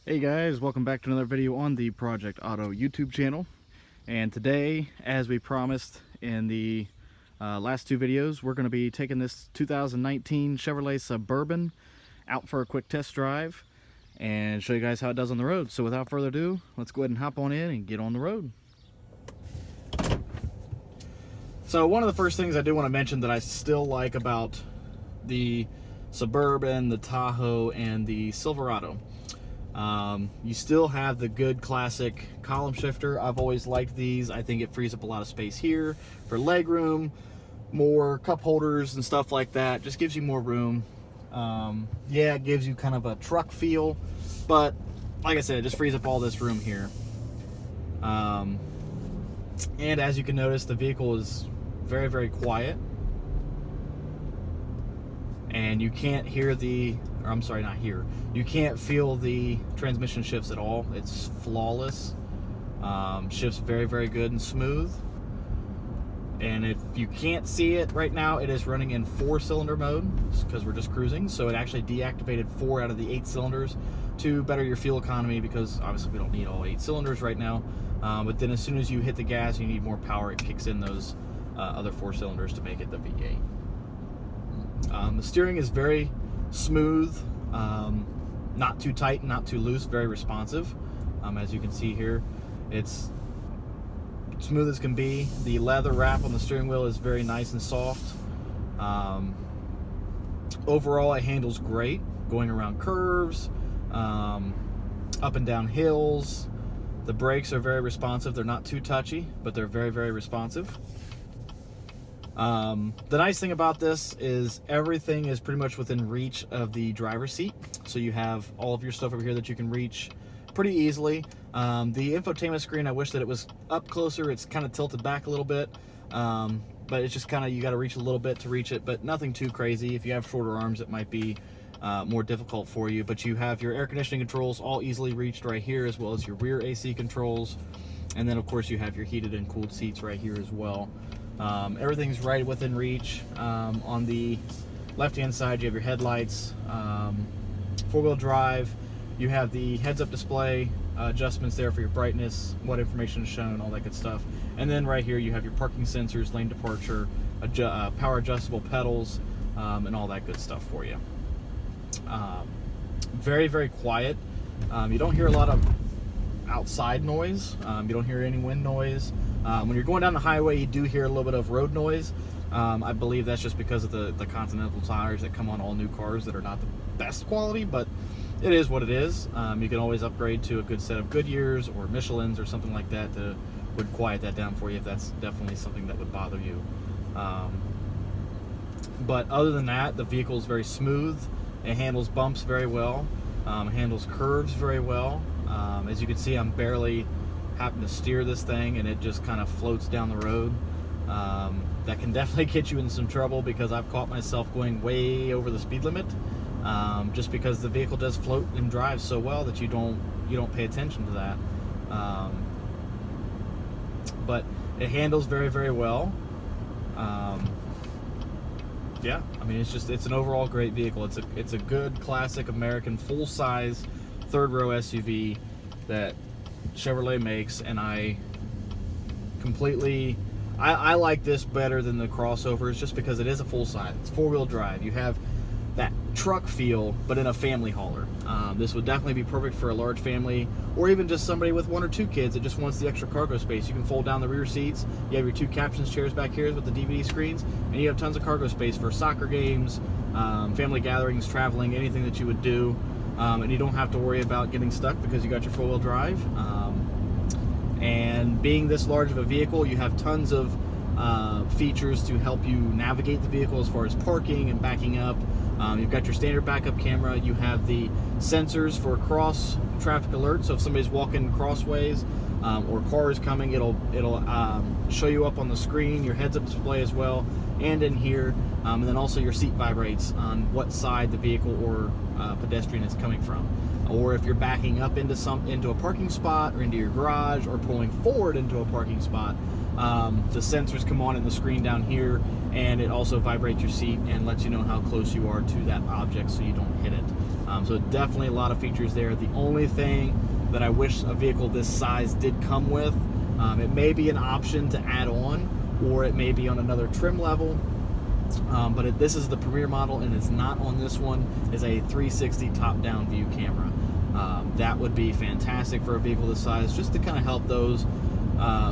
Hey guys, welcome back to another video on the Project Auto YouTube channel. And today, as we promised in the last two videos, we're going to be taking this 2019 Chevrolet Suburban out for a quick test drive and show you guys how it does on the road. So without further ado, let's go ahead and hop on in and get on the road. So one of the first things I do want to mention that I still like about the Suburban, the Tahoe, and the Silverado. You still have the good classic column shifter. I've always liked these. I think it frees up a lot of space here for leg room, more cup holders and stuff like that. Just gives you more room. Yeah, it gives you kind of a truck feel, but like I said, it just frees up all this room here. And as you can notice, the vehicle is very, very quiet. And you can't hear you can't feel the transmission shifts at all. It's flawless. Shifts very, very good and smooth. And if you can't see it right now, it is running in 4-cylinder mode because we're just cruising. So it actually deactivated 4 out of the 8 cylinders to better your fuel economy, because obviously we don't need all 8 cylinders right now. But then as soon as you hit the gas, you need more power. It kicks in those other 4 cylinders to make it the V8. The steering is very smooth, not too tight, not too loose, very responsive. As you can see here, it's smooth as can be. The leather wrap on the steering wheel is very nice and soft. Overall, it handles great, going around curves, up and down hills. The brakes are very responsive. They're not too touchy, but they're very, very responsive. The nice thing about this is everything is pretty much within reach of the driver's seat. So you have all of your stuff over here that you can reach pretty easily. The infotainment screen, I wish that it was up closer. It's kind of tilted back a little bit. But it's just kind of, you got to reach a little bit to reach it, but nothing too crazy. If you have shorter arms, it might be more difficult for you. But you have your air conditioning controls all easily reached right here, as well as your rear AC controls. And then of course you have your heated and cooled seats right here as well. Everything's right within reach. On the left-hand side, you have your headlights, 4-wheel drive. You have the heads-up display adjustments there for your brightness, what information is shown, all that good stuff. And then right here, you have your parking sensors, lane departure, power adjustable pedals, and all that good stuff for you. Very, very quiet. You don't hear a lot of outside noise. You don't hear any wind noise. When you're going down the highway, you do hear a little bit of road noise. I believe that's just because of the Continental tires that come on all new cars that are not the best quality, but it is what it is. You can always upgrade to a good set of Goodyears or Michelins or something like that that would quiet that down for you if that's definitely something that would bother you. But other than that, the vehicle is very smooth. It handles bumps very well. It handles curves very well. As you can see, I'm barely having to steer this thing, and it just kind of floats down the road. That can definitely get you in some trouble, because I've caught myself going way over the speed limit, just because the vehicle does float and drive so well that you don't pay attention to that. But it handles very, very well. Yeah, I mean, it's an overall great vehicle. It's a good classic American full-size third-row SUV that Chevrolet makes, and I like this better than the crossovers, just because it is a full size. It's 4-wheel drive. You have that truck feel, but in a family hauler. This would definitely be perfect for a large family, or even just somebody with 1 or 2 kids that just wants the extra cargo space. You can fold down the rear seats. You have your 2 captain's chairs back here with the DVD screens, and you have tons of cargo space for soccer games, family gatherings, traveling, anything that you would do. And you don't have to worry about getting stuck because you got your 4-wheel drive. And being this large of a vehicle, you have tons of features to help you navigate the vehicle as far as parking and backing up. You've got your standard backup camera. You have the sensors for cross traffic alert. So if somebody's walking crossways or cars coming, it'll show you up on the screen, your heads-up display as well, and in here. And then also your seat vibrates on what side the vehicle or pedestrian is coming from. Or if you're backing up into a parking spot, or into your garage, or pulling forward into a parking spot, the sensors come on in the screen down here, and it also vibrates your seat and lets you know how close you are to that object so you don't hit it. So definitely a lot of features there. The only thing that I wish a vehicle this size did come with, it may be an option to add on, or it may be on another trim level. But this is the Premier model, and it's not on this one, is a 360 top-down view camera. That would be fantastic for a vehicle this size, just to kind of help those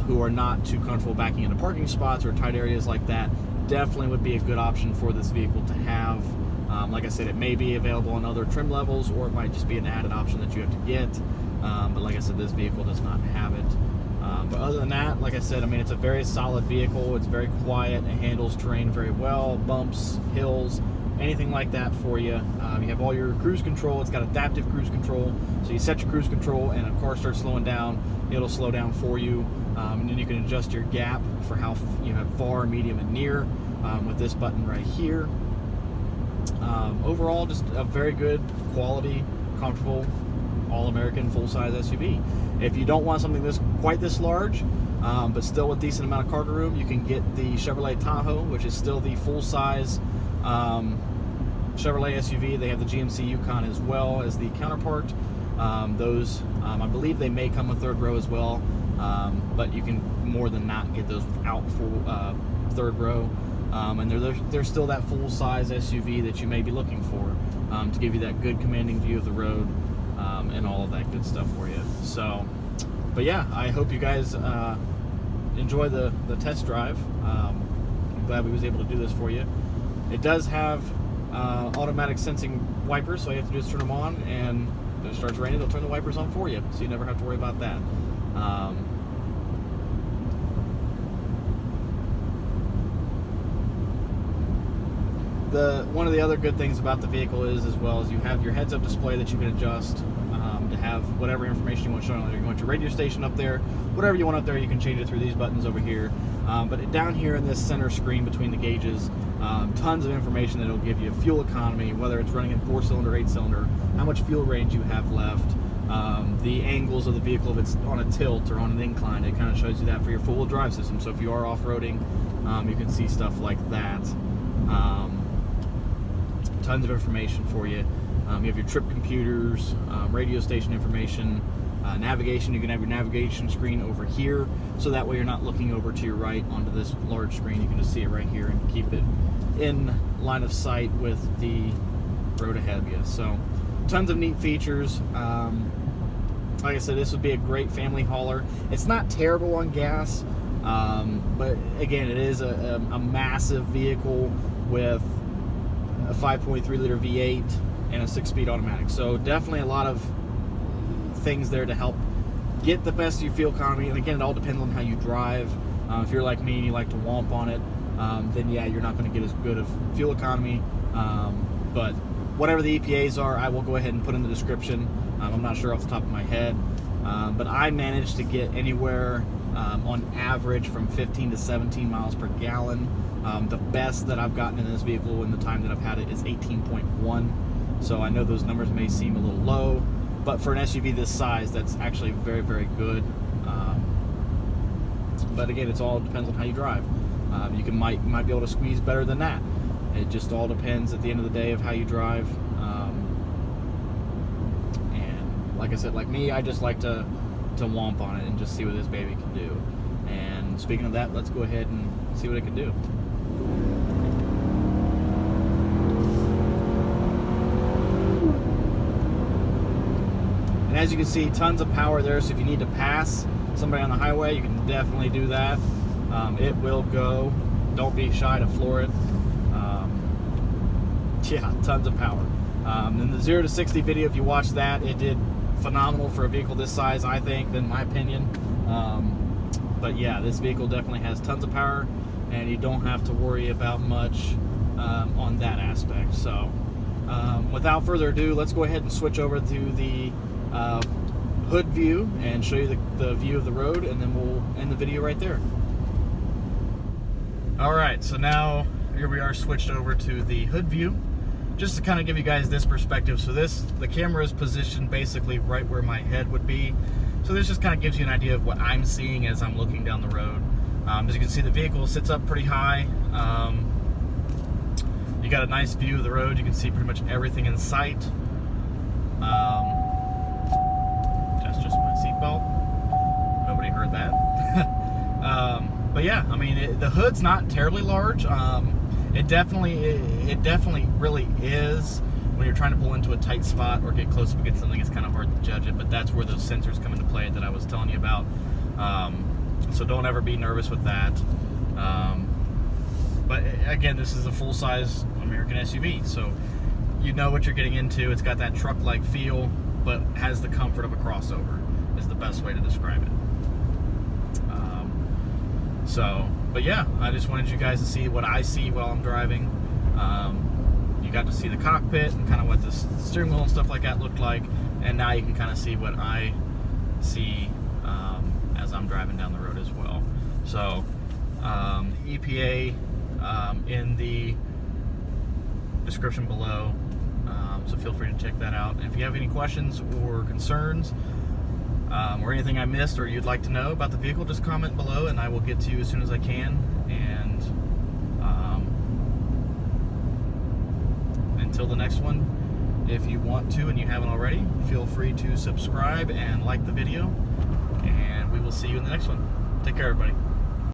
who are not too comfortable backing into parking spots or tight areas like that. Definitely would be a good option for this vehicle to have. Like I said, it may be available on other trim levels, or it might just be an added option that you have to get. But like I said, this vehicle does not have it. But other than that, like I said, I mean, it's a very solid vehicle. It's very quiet. It handles terrain very well, bumps, hills, anything like that for you. You have all your cruise control. It's got adaptive cruise control. So you set your cruise control, and a car starts slowing down, it'll slow down for you. And then you can adjust your gap for how you have far, medium, and near with this button right here. Overall, just a very good quality, comfortable, all-American full-size SUV. If you don't want something quite this large, but still a decent amount of cargo room, you can get the Chevrolet Tahoe, which is still the full-size Chevrolet SUV. They have the GMC Yukon as well as the counterpart. Those, I believe they may come with third row as well, but you can more than not get those without full third row. And they're still that full-size SUV that you may be looking for, to give you that good commanding view of the road, and all of that good stuff for you. So, but yeah, I hope you guys enjoy the test drive. I'm glad we was able to do this for you. It does have automatic sensing wipers, so all you have to do is turn them on, and if it starts raining, they'll turn the wipers on for you, so you never have to worry about that. One of the other good things about the vehicle is, as well, as you have your heads-up display that you can adjust to have whatever information you want shown on there. You want your radio station up there, whatever you want up there, you can change it through these buttons over here. But down here in this center screen between the gauges, tons of information that will give you fuel economy, whether it's running in 4-cylinder, 8-cylinder, how much fuel range you have left, the angles of the vehicle if it's on a tilt or on an incline. It kind of shows you that for your four-wheel drive system. So if you are off-roading, you can see stuff like that. Tons of information for you. You have your trip computers, radio station information, navigation. You can have your navigation screen over here, so that way you're not looking over to your right onto this large screen. You can just see it right here and keep it in line of sight with the road ahead of you. So tons of neat features. Like I said, this would be a great family hauler. It's not terrible on gas, but again, it is a massive vehicle with a 5.3 liter V8 and a 6-speed automatic. So definitely a lot of things there to help get the best of your fuel economy. And again, it all depends on how you drive. If you're like me and you like to womp on it, then yeah, you're not going to get as good of fuel economy. But whatever the EPAs are, I will go ahead and put in the description. I'm not sure off the top of my head, but I managed to get anywhere on average from 15 to 17 miles per gallon. The best that I've gotten in this vehicle in the time that I've had it is 18.1. So I know those numbers may seem a little low, but for an SUV this size, that's actually very, very good. But again, it all depends on how you drive. You might be able to squeeze better than that. It just all depends at the end of the day of how you drive. And like I said, like me, I just like to womp on it and just see what this baby can do. And speaking of that, let's go ahead and see what it can do. And as you can see, tons of power there, so if you need to pass somebody on the highway, you can definitely do that. It will go. Don't be shy to floor it. Yeah, tons of power. In the 0 to 60 video, if you watch that, it did phenomenal for a vehicle this size, I think, in my opinion. But yeah, this vehicle definitely has tons of power, and you don't have to worry about much on that aspect. So without further ado, let's go ahead and switch over to the hood view and show you the view of the road, and then we'll end the video right there. Alright, so now here we are switched over to the hood view, just to kind of give you guys this perspective. So the camera is positioned basically right where my head would be, so this just kind of gives you an idea of what I'm seeing as I'm looking down the road. As you can see, the vehicle sits up pretty high. You got a nice view of the road. You can see pretty much everything in sight. That's just my seatbelt. Nobody heard that. But yeah, I mean, the hood's not terribly large. It definitely really is. When you're trying to pull into a tight spot or get close up against something, it's kind of hard to judge it, but that's where those sensors come into play that I was telling you about. So don't ever be nervous with that. But again, this is a full-size American SUV, so you know what you're getting into. It's got that truck-like feel, but has the comfort of a crossover, is the best way to describe it. But yeah, I just wanted you guys to see what I see while I'm driving. You got to see the cockpit and kind of what the steering wheel and stuff like that looked like, and now you can kind of see what I see as I'm driving down the road as well. So EPA in the description below, so feel free to check that out. And if you have any questions or concerns or anything I missed or you'd like to know about the vehicle, just comment below and I will get to you as soon as I can. And until the next one, if you want to and you haven't already, feel free to subscribe and like the video, and we will see you in the next one. Take care, everybody.